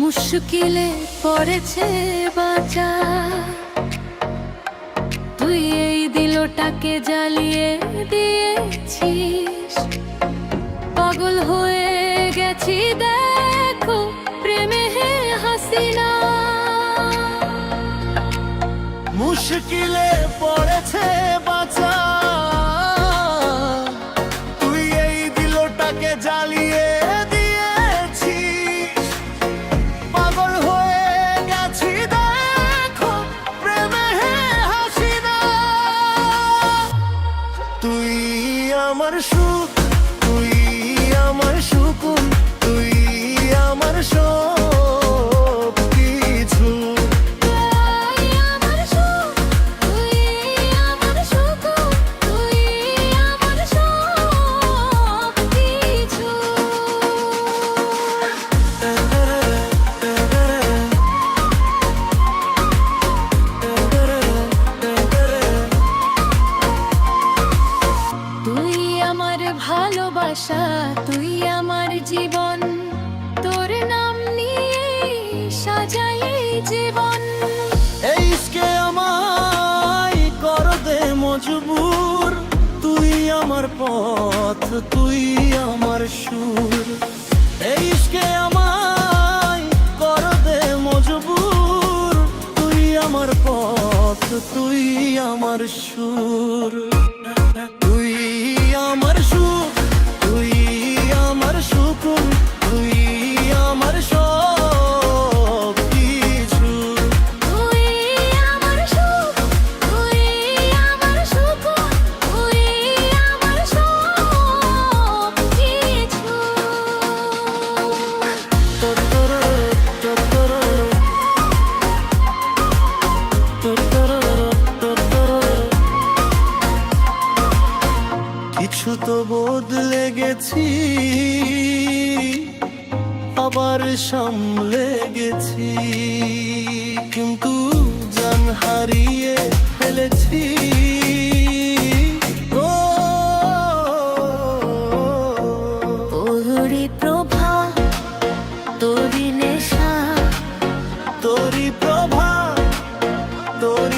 মুশকিলে পড়েছে বাঁচা, তুই এই দিলটাকে জ্বালিয়ে দিয়েছিস। পাগল হয়ে গেছি দেখো প্রেমে হে হাসিনা। মুশকিলে পড়েছে বাঁচা, তুই এই দিলটাকে জ্বালিয়ে দিয়েছিস। পাগল হয়ে গেছি দেখো প্রেমে হে হাসিনা। তুই আমার সুখ, তুই আমার সুকুন, তুই আমার সব কিছু। ভালোবাসা তুই আমার জীবন, তোর নাম নিয়ে সাজাই জীবন। এই ইশকে আমায় কর দে মজবুর, তুই আমার পথ, তুই আমার সুর। এই ইশকে আমায় কর দে মজবুর, তুই আমার পথ, তুই আমার সুর। তুই আমার সুখ, তুই আমার সুকুন, তুই আমার সব কিছু। তুই আমার সুখ, তুই আমার সুকুন, তুই আমার সব কিছু। কিছু তো বদলে গেছি, আবার সামলে গেছি, কিন্তু জান হারিয়ে ফেলেছি। ও তোরি প্রভা, তোরি নেশা, তোরি প্রভা, তোরি